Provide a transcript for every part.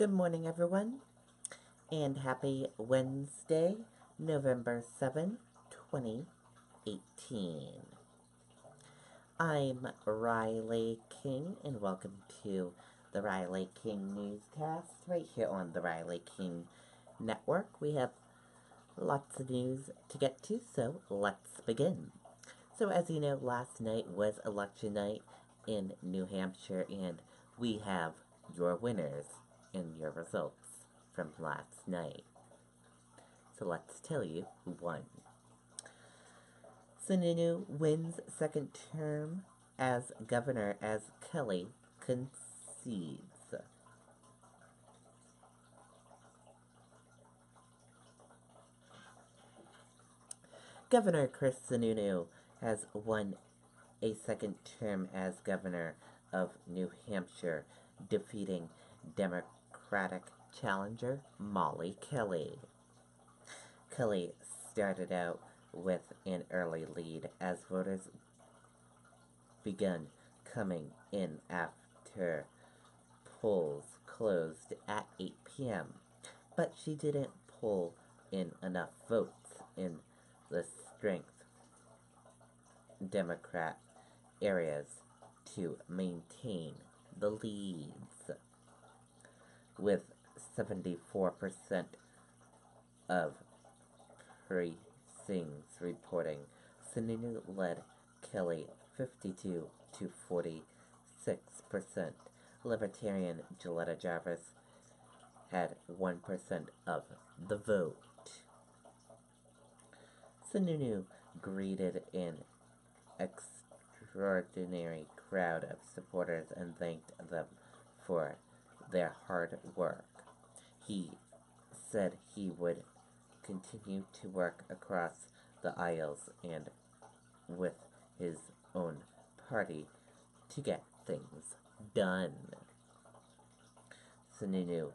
Good morning, everyone, and happy Wednesday, November 7, 2018. I'm Riley King, and welcome to the Riley King Newscast right here on the Riley King Network. We have lots of news to get to, so let's begin. So, as you know, last night was election night in New Hampshire, and we have your winners and your results from last night. So let's tell you who won. Sununu wins second term as governor as Kelly concedes. Governor Chris Sununu has won a second term as governor of New Hampshire, defeating Democratic challenger Molly Kelly. Kelly started out with an early lead as voters began coming in after polls closed at 8 p.m., but she didn't pull in enough votes in the strength Democrat areas to maintain the leads, with 74% of precincts reporting. Sununu led Kelly 52 to 46%. Libertarian Gilletta Jarvis had 1% of the vote. Sununu greeted an extraordinary crowd of supporters and thanked them for their hard work. He said he would continue to work across the aisles and with his own party to get things done. Sununu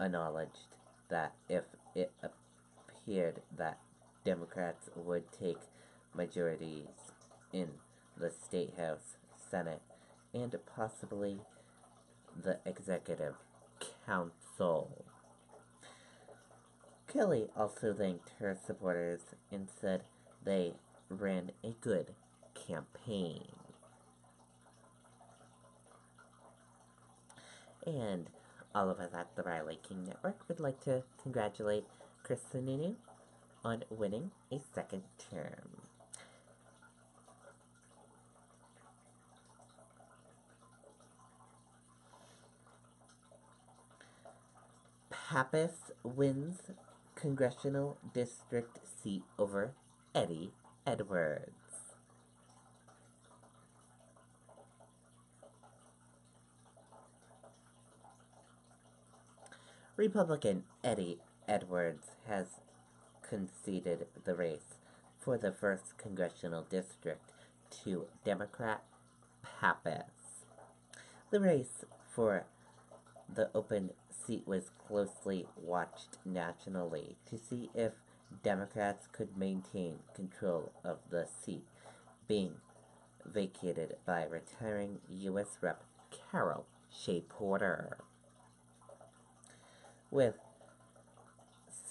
acknowledged that if it appeared that Democrats would take majorities in the State House, Senate, and possibly the Executive Council. Kelly also thanked her supporters and said they ran a good campaign. And all of us at the Riley King Network would like to congratulate Chris Sununu on winning a second term. Pappas wins congressional district seat over Eddie Edwards. Republican Eddie Edwards has conceded the race for the 1st congressional district to Democrat Pappas. The race for the open seat was closely watched nationally to see if Democrats could maintain control of the seat being vacated by retiring U.S. Rep. Carol Shea Porter. With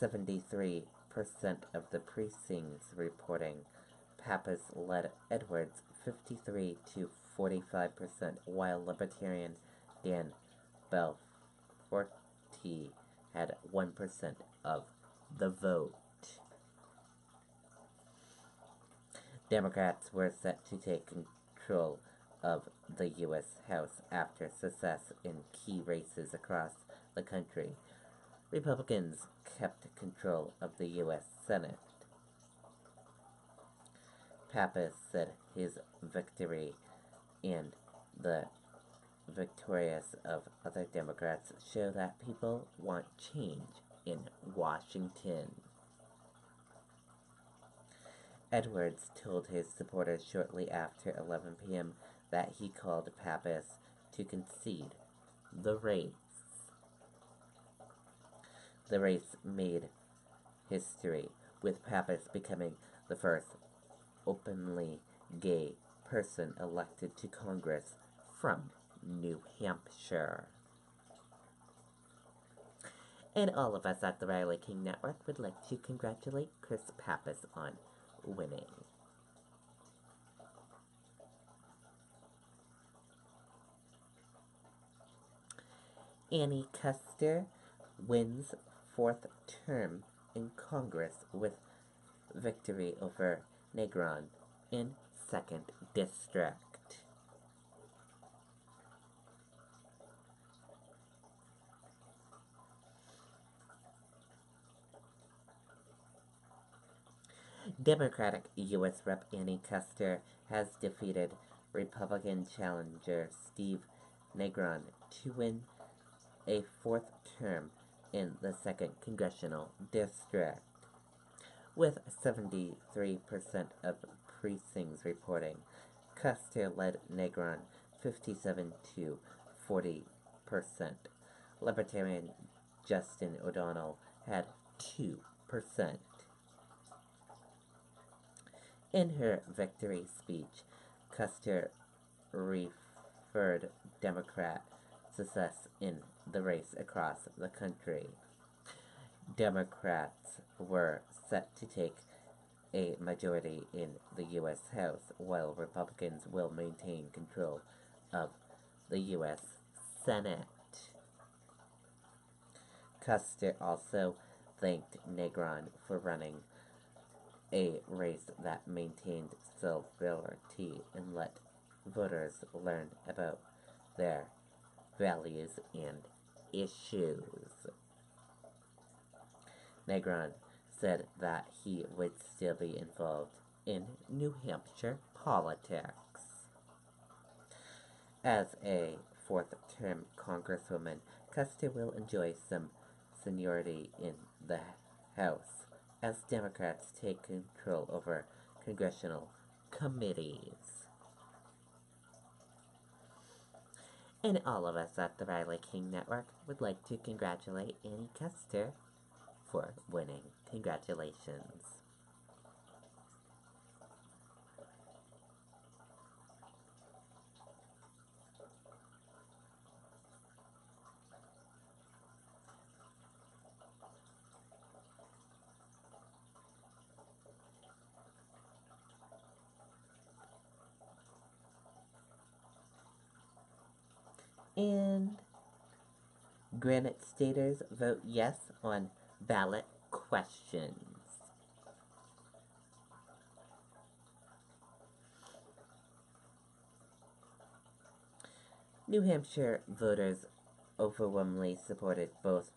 73% of the precincts reporting, Pappas led Edwards 53 to 45%, while Libertarian Dan Belforti had 1% of the vote. Democrats were set to take control of the U.S. House after success in key races across the country. Republicans kept control of the U.S. Senate. Pappas said his victory and the victorious of other Democrats show that people want change in Washington. Edwards told his supporters shortly after 11 p.m. that he called Pappas to concede the race. The race made history, with Pappas becoming the first openly gay person elected to Congress from New Hampshire. And all of us at the Riley King Network would like to congratulate Chris Pappas on winning. Annie Custer wins fourth term in Congress with victory over Negron in 2nd District. Democratic U.S. Rep. Annie Custer has defeated Republican challenger Steve Negron to win a fourth term in the 2nd Congressional District. With 73% of precincts reporting, Custer led Negron 57 to 40%. Libertarian Justin O'Donnell had 2%. In her victory speech, Custer referred Democrat success in the race across the country. Democrats were set to take a majority in the U.S. House, while Republicans will maintain control of the U.S. Senate. Custer also thanked Negron for running a race that maintained civility and let voters learn about their values and issues. Negron said that he would still be involved in New Hampshire politics. As a fourth-term congresswoman, Custer will enjoy some seniority in the House as Democrats take control over congressional committees. And all of us at the Riley King Network would like to congratulate Annie Custer for winning. Congratulations. And Granite Staters vote yes on ballot questions. New Hampshire voters overwhelmingly supported both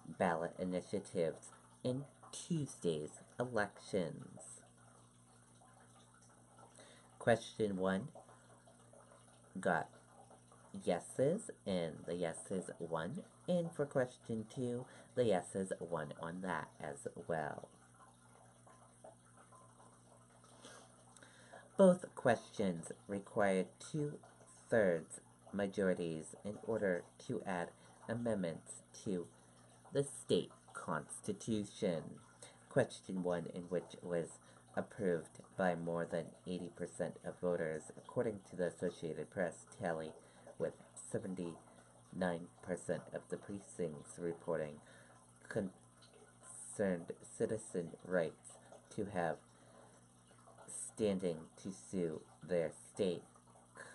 ballot initiatives in Tuesday's elections. Question 1 got yeses, and the yeses won. And for question 2, the yeses won on that as well. Both questions required 2/3 majorities in order to add amendments to the state constitution. Question 1, in which was approved by more than 80% of voters, according to the Associated Press tally, with 79% of the precincts reporting, concerned citizen rights to have standing to sue their state,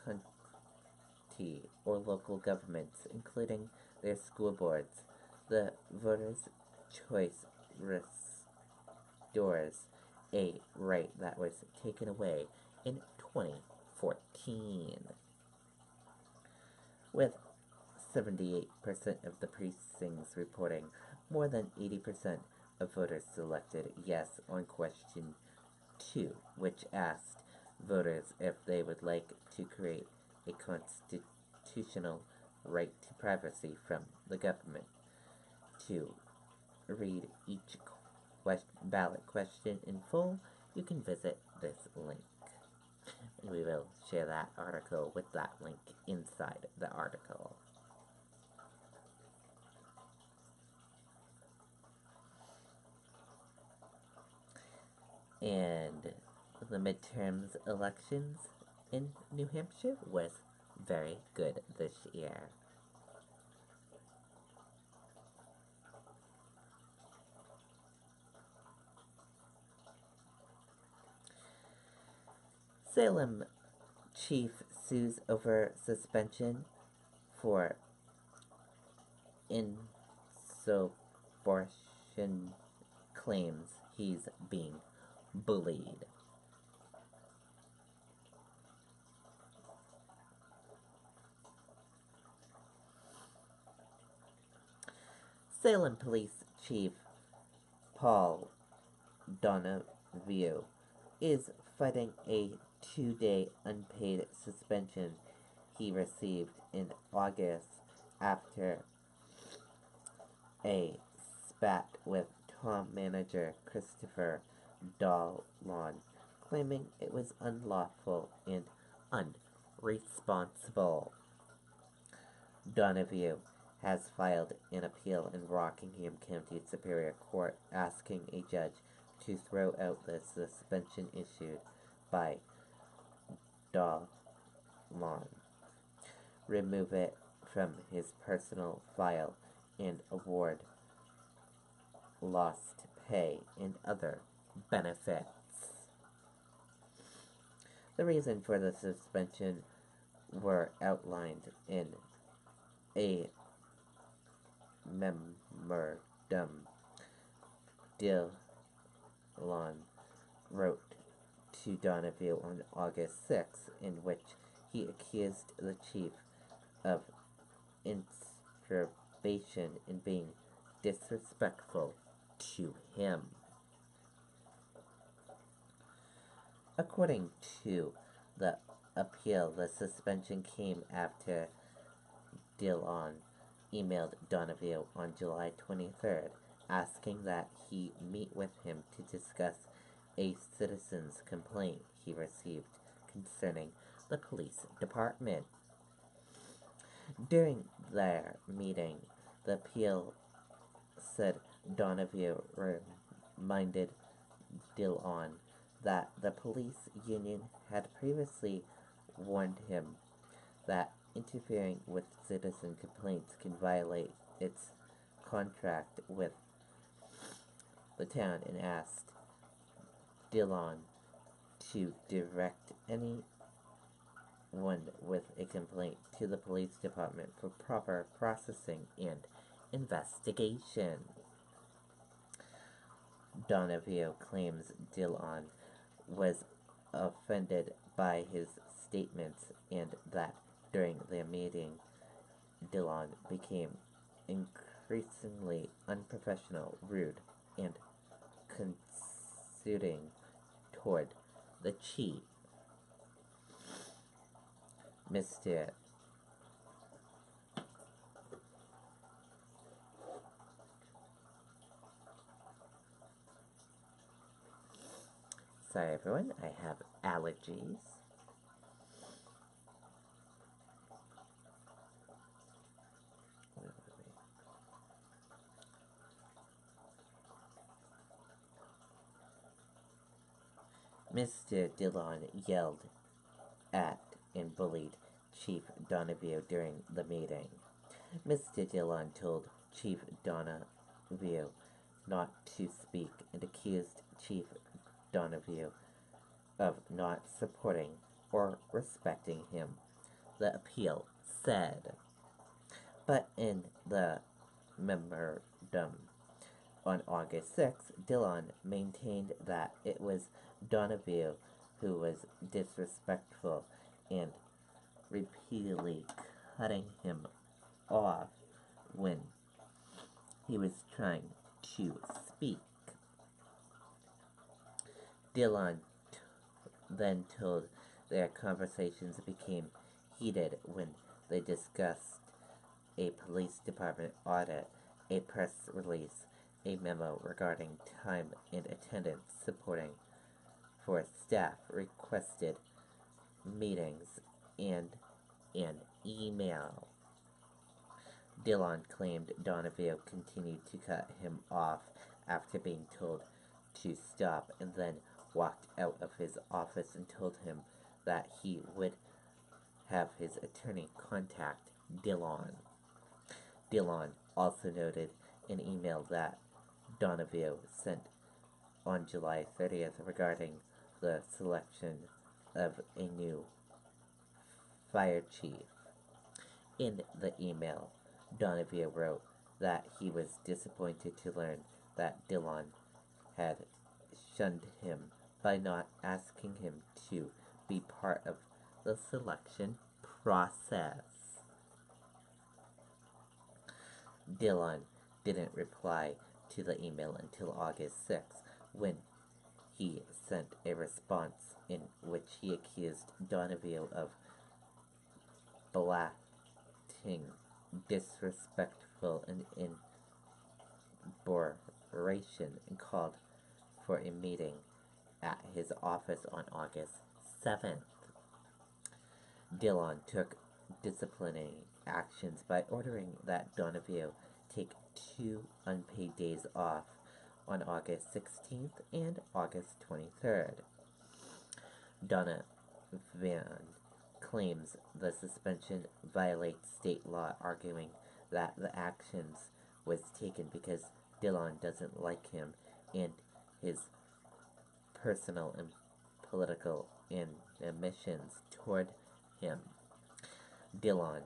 county, or local governments, including their school boards. The voters' choice restores a right that was taken away in 2014. With 78% of the precincts reporting, more than 80% of voters selected yes on question 2, which asked voters if they would like to create a constitutional right to privacy from the government. To read each ballot question in full, you can visit this link. And we will share that article with that link inside the article. And the midterms elections in New Hampshire was very good this year. Salem chief sues over suspension for insubordination, claims he's being bullied. Salem Police Chief Paul Donahue is fighting a 2-day unpaid suspension he received in August after a spat with Tom manager Christopher Dolan, claiming it was unlawful and unresponsible. Donahue has filed an appeal in Rockingham County Superior Court asking a judge to throw out the suspension issued by Dolan, remove it from his personal file, and award lost pay and other benefits. The reason for the suspension were outlined in a memorandum Dillon wrote to Donahue on August 6, in which he accused the chief of insubordination and being disrespectful to him. According to the appeal, the suspension came after Dillon emailed Donahue on July 23rd, asking that he meet with him to discuss a citizen's complaint he received concerning the police department. During their meeting, the appeal said Donahue reminded Dillon that the police union had previously warned him that interfering with citizen complaints can violate its contract with the town, and asked Dillon to direct anyone with a complaint to the police department for proper processing and investigation. Donahue claims Dillon was offended by his statements and that during their meeting, Dillon became increasingly unprofessional, rude, and condescending toward the chief. Mr. Sorry everyone, I have allergies. Mr. Dillon yelled at and bullied Chief Donahue during the meeting. Mr. Dillon told Chief Donahue not to speak and accused Chief Donahue of not supporting or respecting him, the appeal said. But in the memorandum on August 6, Dillon maintained that it was Donahue who was disrespectful and repeatedly cutting him off when he was trying to speak. Dillon then told their conversations became heated when they discussed a police department audit, a press release, a memo regarding time and attendance supporting for staff requested meetings, and an email. Dillon claimed Donahue continued to cut him off after being told to stop, and then walked out of his office and told him that he would have his attorney contact Dillon. Dillon also noted an email that Donahue sent on July 30th regarding the selection of a new fire chief. In the email, Donovan wrote that he was disappointed to learn that Dillon had shunned him by not asking him to be part of the selection process. Dillon didn't reply to the email until August 6th, when he sent a response in which he accused Donovan of blasting disrespectful and inborration, and called for a meeting at his office on August 7th. Dillon took disciplinary actions by ordering that Donovan take 2 unpaid days off on August 16th and August 23rd. Donovan claims the suspension violates state law, arguing that the actions was taken because Dillon doesn't like him and his personal and political ambitions toward him. Dillon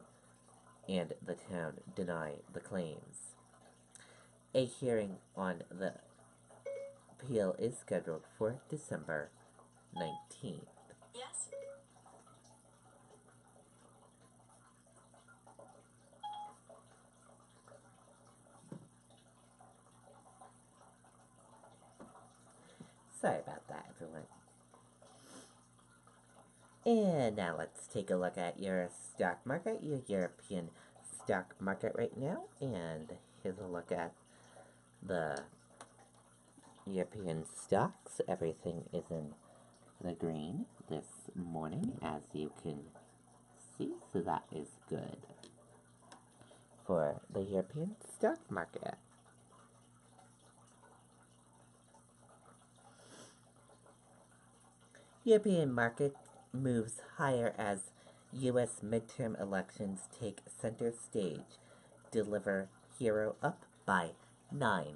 and the town deny the claims. A hearing on the appeal is scheduled for December 19th. Yes. Sorry about that, everyone. And now let's take a look at your stock market, your European stock market right now. And here's a look at the European stocks. Everything is in the green this morning, as you can see. So that is good for the European stock market. European market moves higher as U.S. midterm elections take center stage. Deliver Hero up by 9%.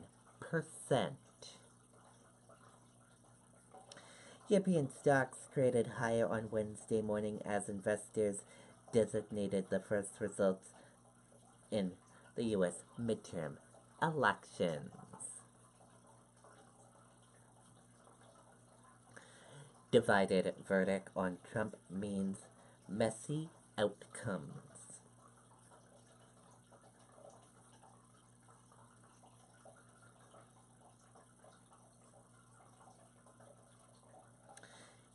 European stocks traded higher on Wednesday morning as investors designated the first results in the U.S. midterm elections. Divided verdict on Trump means messy outcomes.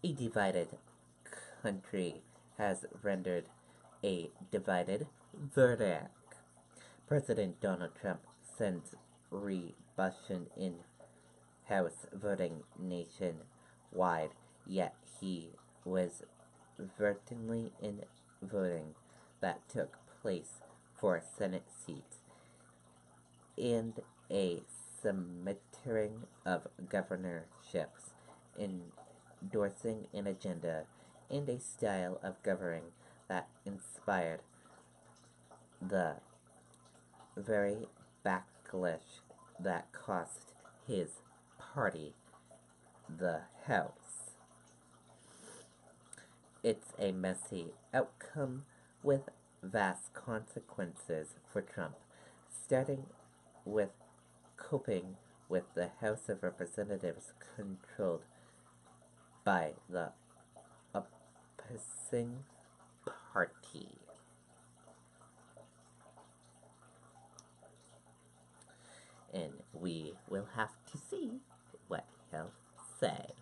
A divided country has rendered a divided verdict. President Donald Trump sends rebuttion in House voting nationwide, yet he was virtually in voting that took place for Senate seats and a smattering of governorships, endorsing an agenda and a style of governing that inspired the very backlash that cost his party the House. It's a messy outcome with vast consequences for Trump, starting with coping with the House of Representatives controlled by the opposing party. And we will have to see what he'll say.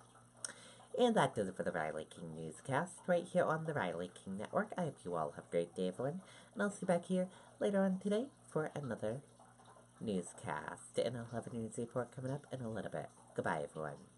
And that does it for the Riley King Newscast right here on the Riley King Network. I hope you all have a great day, everyone. And I'll see you back here later on today for another newscast. And I'll have a news report coming up in a little bit. Goodbye, everyone.